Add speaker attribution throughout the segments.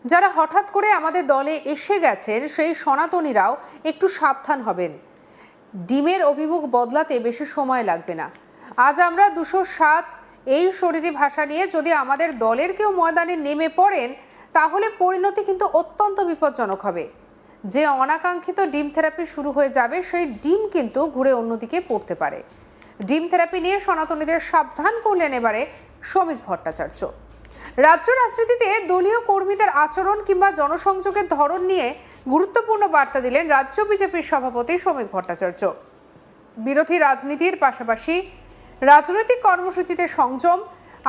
Speaker 1: যারা হঠাৎ করে আমাদের দলে এসে গেছেন সেই সনাতনীরাও একটু সাবধান হবেন। ডিমের অভিমুখ বদলাতে বেশি সময় লাগবে না। আজ আমরা 207 এই শরীরী ভাষা নিয়ে যদি আমাদের দলের কেউ ময়দানে নেমে পড়েন তাহলে পরিণতি কিন্তু অত্যন্ত বিপজ্জনক হবে। যে অনাকাঙ্ক্ষিত ডিম থেরাপি শুরু হয়ে যাবে সেই ডিম কিন্তু ঘুরে অন্যদিকে পড়তে পারে। ডিম থেরাপি নিয়ে সনাতনীদের সাবধান করলেন এবারে শ্রমিক ভট্টাচার্য। রাজ্য রাজনীতিতে দলীয় কর্মীদের আচরণ কিংবা জনসংযোগের ধরন নিয়ে গুরুত্বপূর্ণ বার্তা দিলেন রাজ্য বিজেপির সভাপতি শ্রমিক ভট্টাচার্য। বিরোধী রাজনীতির পাশাপাশি রাজনৈতিক কর্মসূচিতে সংযম,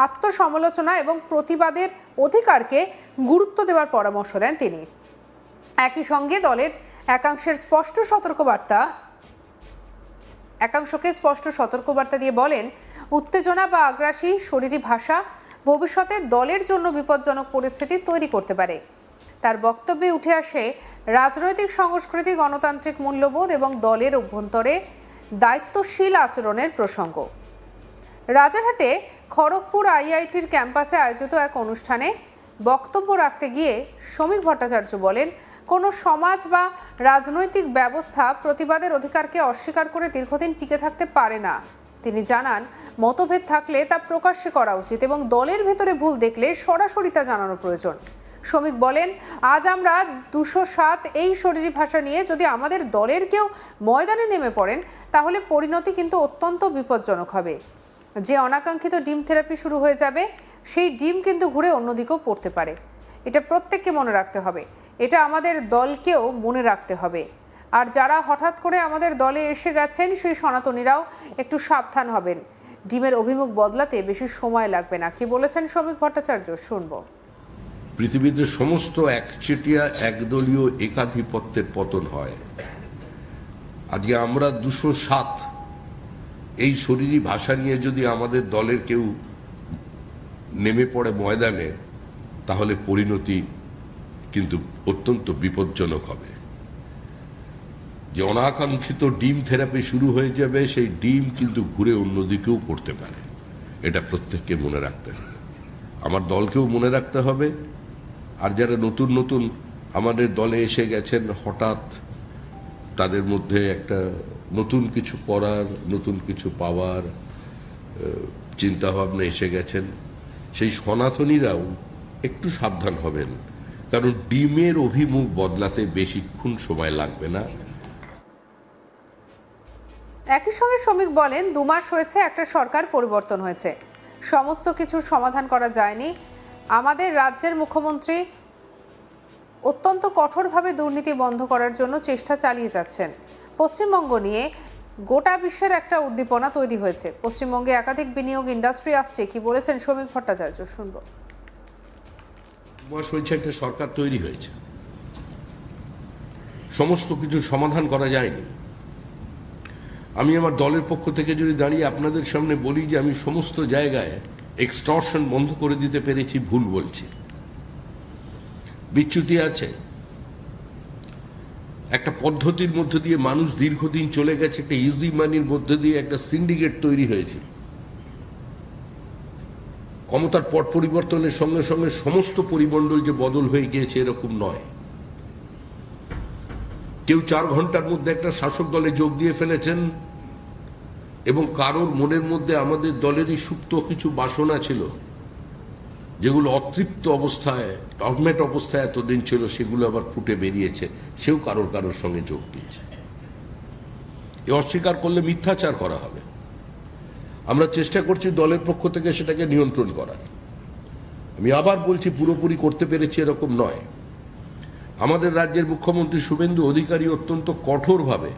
Speaker 1: আত্মসমালোচনা এবং প্রতিবাদের অধিকারকে গুরুত্ব দেওয়ার পরামর্শ দেন তিনি। একই সঙ্গে দলের একাংশকে স্পষ্ট সতর্কবার্তা দিয়ে বলেন, উত্তেজনা বা আগ্রাসী শরীরী ভাষা ভবিষ্যতে দলের জন্য বিপজ্জনক পরিস্থিতি তৈরি করতে পারে। তার বক্তব্যে উঠে আসে রাজনৈতিক সংস্কৃতি, গণতান্ত্রিক মূল্যবোধ এবং দলের অভ্যন্তরে দায়িত্বশীল আচরণের প্রসঙ্গ। রাজারহাটে খড়গপুর আইআইটির ক্যাম্পাসে আয়োজিত এক অনুষ্ঠানে বক্তব্য রাখতে গিয়ে শ্রমিক ভট্টাচার্য বলেন, কোনো সমাজ বা রাজনৈতিক ব্যবস্থা প্রতিবাদের অধিকারকে অস্বীকার করে দীর্ঘদিন টিকে থাকতে পারে না। তিনি জানান, মতভেদ থাকলে তা প্রকাশ্যে করা উচিত এবং দলের ভেতরে ভুল দেখলে সরাসরি তা জানানো প্রয়োজন। শ্রমিক বলেন, আজ আমরা 207 এই শরীরী ভাষা নিয়ে যদি আমাদের দলের কেউ ময়দানে নেমে পড়েন তাহলে পরিণতি কিন্তু অত্যন্ত বিপজ্জনক হবে। যে অনাকাঙ্ক্ষিত ডিম থেরাপি শুরু হয়ে যাবে সেই ডিম কিন্তু ঘুরে অন্যদিকেও পড়তে পারে। এটা প্রত্যেককে মনে রাখতে হবে, এটা আমাদের দলকেও মনে রাখতে হবে। আর যারা হঠাৎ করে আমাদের দলে এসে গেছেন সেই সনাতনীরাও একটু সাবধান হবেন। ডিমের অভিমুখ বদলাতে বেশি সময় লাগবে না। কি বলেছেন শ্রমিক ভট্টাচার্য, শুনবো।
Speaker 2: পৃথিবীতে সমস্ত একচেটিয়া একদলীয় একাধিপত্যের পতন হয়। আজকে আমরা 207 এই শরীরী ভাষা নিয়ে যদি আমাদের দলের কেউ নেমে পড়ে ময়দানে তাহলে পরিণতি কিন্তু অত্যন্ত বিপজ্জনক হবে। যে অনাকাঙ্ক্ষিত ডিম থেরাপি শুরু হয়ে যাবে সেই ডিম কিন্তু ঘুরে অন্যদিকেও পড়তে পারে। এটা প্রত্যেককে মনে রাখতে হবে, আমার দলকেও মনে রাখতে হবে। আর যারা নতুন নতুন আমাদের দলে এসে গেছেন, হঠাৎ তাদের মধ্যে একটা নতুন কিছু করার, নতুন কিছু পাওয়ার চিন্তাভাবনা এসে গেছেন, সেই সনাতনীরাও একটু সাবধান হবেন, কারণ ডিমের অভিমুখ বদলাতে বেশিক্ষণ সময় লাগবে না।
Speaker 1: একই সঙ্গে শ্রমিক বলেন, 2 মাস হয়েছে একটা সরকার পরিবর্তন হয়েছে, সমস্ত কিছুর সমাধান করা যায়নি। আমাদের রাজ্যের মুখ্যমন্ত্রী অত্যন্ত কঠোরভাবে দুর্নীতি বন্ধ করার জন্য চেষ্টা চালিয়ে যাচ্ছেন। পশ্চিমবঙ্গ নিয়ে গোটা বিশ্বের একটা উদ্দীপনা তৈরি হয়েছে। পশ্চিমবঙ্গে একাধিক বিনিয়োগ ইন্ডাস্ট্রি আসছে। কি বলেছেন শ্রমিক ভট্টাচার্য, শুনবো।
Speaker 2: 2 মাস হয়েছে একটা সরকার তৈরি হয়েছে, সমস্ত কিছুর সমাধান করা যায়নি। আমি আমার দলের পক্ষ থেকে যদি দাঁড়িয়ে আপনাদের সামনে বলি যে আমি সমস্ত জায়গায় এক্সটর্শন বন্ধ করে দিতে পেরেছি, ভুল বলছি। বিচ্যুতি আছে, একটা পদ্ধতির মধ্যে দিয়ে মানুষ দীর্ঘদিন চলে গেছে, একটা ইজি মানির মধ্যে দিয়ে একটা সিন্ডিকেট তৈরি হয়েছে। ক্ষমতার পট পরিবর্তনের সঙ্গে সঙ্গে সমস্ত পরিমণ্ডল যে বদল হয়ে গিয়েছে এরকম নয়। কেউ 4 ঘন্টার মধ্যে একটা শাসক দলে যোগ দিয়ে ফেলেছেন এবং কারোর মনের মধ্যে আমাদের দলেরই সুপ্ত কিছু বাসনা ছিল, যেগুলো অতৃপ্ত অবস্থায়, ডরমেট অবস্থায় এতদিন ছিল, সেগুলো আবার ফুটে বেরিয়েছে। সেও কারোর সঙ্গে যোগ দিয়েছে। এ অস্বীকার করলে মিথ্যাচার করা হবে। আমরা চেষ্টা করছি দলের পক্ষ থেকে সেটাকে নিয়ন্ত্রণ করার। আমি আবার বলছি, পুরোপুরি করতে পেরেছি এরকম নয়। আমাদের রাজ্যের মুখ্যমন্ত্রী শুভেন্দু অধিকারী অত্যন্ত কঠোরভাবে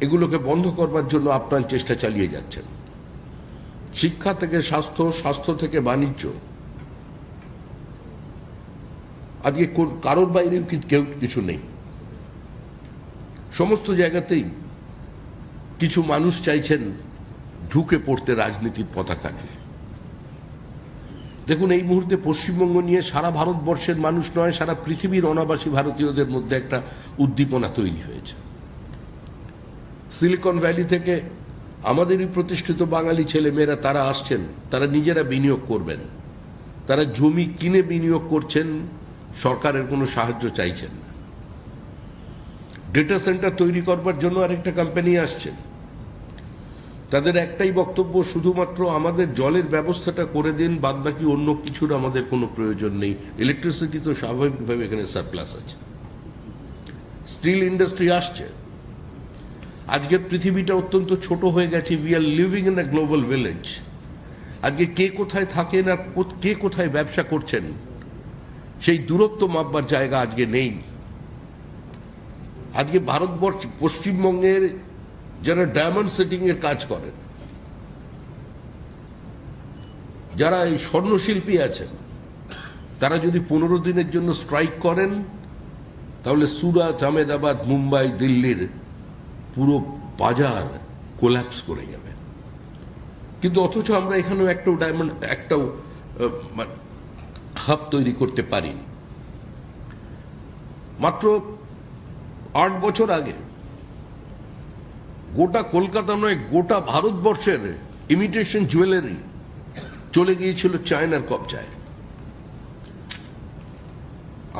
Speaker 2: এগুলোকে বন্ধ করবার জন্য আপ্রাণ চেষ্টা চালিয়ে যাচ্ছেন। শিক্ষা থেকে স্বাস্থ্য, স্বাস্থ্য থেকে বাণিজ্য, আজকে কারোর বাইরে কেউ কিছু নেই। সমস্ত জায়গাতেই কিছু মানুষ চাইছেন ঢুকে পড়তে রাজনীতির পতাকা নিয়ে। দেখুন, এই মুহূর্তে পশ্চিমবঙ্গ নিয়ে সারা ভারতবর্ষের মানুষ নয়, সারা পৃথিবীর অনাবাসী ভারতীয়দের মধ্যে একটা উদ্দীপনা তৈরি হয়েছে। সিলিকন ভ্যালি থেকে আমাদেরই প্রতিষ্ঠিত বাঙালি ছেলে মেয়েরা তারা আসছেন, তারা নিজেরা বিনিয়োগ করবেন, তারা জমি কিনে বিনিয়োগ করছেন, সরকারের কোনো সাহায্য চাইছেন না। ডেটা সেন্টার তৈরি করবার জন্য আরেকটা কোম্পানি আসছে, তাদের একটাই বক্তব্য, শুধুমাত্র আমাদের জলের ব্যবস্থাটা করে দিন, বাদবাকি অন্য কিছুর আমাদের কোনো প্রয়োজন নেই। ইলেকট্রিসিটি তো স্বাভাবিকভাবে এখানে সারপ্লাস আছে। স্টিল ইন্ডাস্ট্রি আসছে। আজকের পৃথিবীটা অত্যন্ত ছোট হয়ে গেছে। We are living in a global village. আজকে কে কোথায় থাকেন আর কে কোথায় ব্যবসা করছেন সেই দূরত্ব মাপবার জায়গা আজকে নেই। আজকে ভারতবর্ষ, পশ্চিমবঙ্গের যারা ডায়মন্ড সেটিং এর কাজ করেন, যারা এই স্বর্ণশিল্পী আছেন, তারা যদি 15 দিনের জন্য স্ট্রাইক করেন, তাহলে সুরাত, আহমেদাবাদ, মুম্বাই, দিল্লির পুরো বাজার কোল্যাপস করে যাবে। কিন্তু অথচ আমরা এখানেও একটাও হাব তৈরি করতে পারি। মাত্র 8 বছর আগে গোটা কলকাতা নয়, গোটা ভারতবর্ষের ইমিটেশন জুয়েলারি চলে গিয়েছিল চায়নার কবজায়।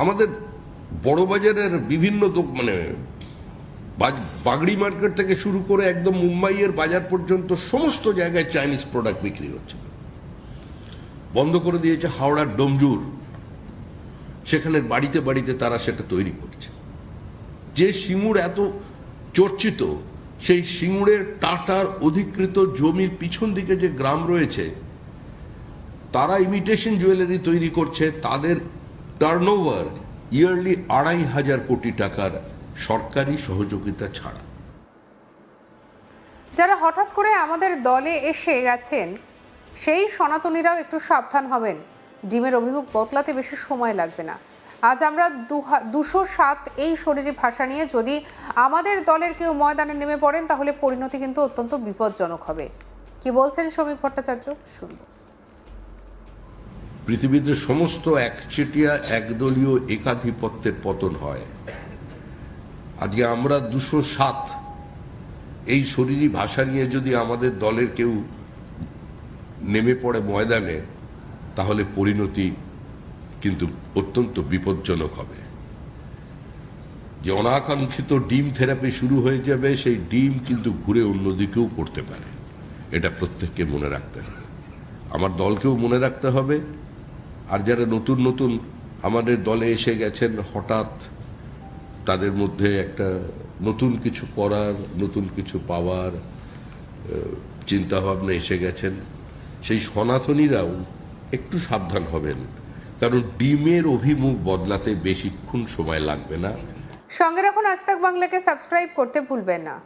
Speaker 2: আমাদের বড় বাজারের বিভিন্ন বাগড়ি মার্কেট থেকে শুরু করে একদম মুম্বাইয়ের বাজার পর্যন্ত সমস্ত জায়গায় চাইনিজ প্রোডাক্ট বিক্রি হচ্ছে। বন্ধ করে দিয়েছে হাওড়ার ডোমজুর, সেখানে বাড়িতে বাড়িতে তারা সেটা তৈরি করছে। যে সিঙ্গুর এত চর্চিত, সেই সিঙ্গুরের টাটার অধিকৃত জমির পিছন দিকে যে গ্রাম রয়েছে, তারা ইমিটেশন জুয়েলারি তৈরি করছে। তাদের টার্নওভার ইয়ারলি 2,500 কোটি টাকার, সরকারি সহযোগিতা ছাড়া।
Speaker 1: যারা হঠাৎ করে আমাদের দলে এসে গেছেন সেই সনাতনীরাও একটু সাবধান হবেন। ডিমের অভিমুখ বদলাতে বেশি সময় লাগবে না। আজ আমরা 207 এই শরীরী ভাষা নিয়ে যদি আমাদের দলের কেউ ময়দানে নেমে পড়েন, তাহলে পরিণতি কিন্তু অত্যন্ত বিপজ্জনক হবে। কি বলছেন শ্রমিক ভট্টাচার্য, শুনবো।
Speaker 2: পৃথিবীতে সমস্ত একচেটিয়া একদলীয় একাধিপত্যের পতন হয়। আজকে আমরা 207 এই শরীরী ভাষা নিয়ে যদি আমাদের দলের কেউ নেমে পড়ে ময়দানে, তাহলে পরিণতি কিন্তু অত্যন্ত বিপজ্জনক হবে। যে অনাকাঙ্ক্ষিত ডিম থেরাপি শুরু হয়ে যাবে, সেই ডিম কিন্তু ঘুরে অন্যদিকেও পড়তে পারে। এটা প্রত্যেককে মনে রাখতে হবে, আমার দলকেও মনে রাখতে হবে। আর যারা নতুন নতুন আমাদের দলে এসে গেছেন, হঠাৎ তাদের মধ্যে একটা নতুন কিছু করার, নতুন কিছু পাওয়ার চিন্তাভাবনা এসে গেছেন, সেই সনাতনীরাও একটু সাবধান হবেন, কারণ ডিমের অভিমুখ বদলাতে বেশিক্ষণ সময় লাগবে না।
Speaker 1: সঙ্গে রাখুন আজ তাক বাংলাকে, সাবস্ক্রাইব করতে ভুলবেন না।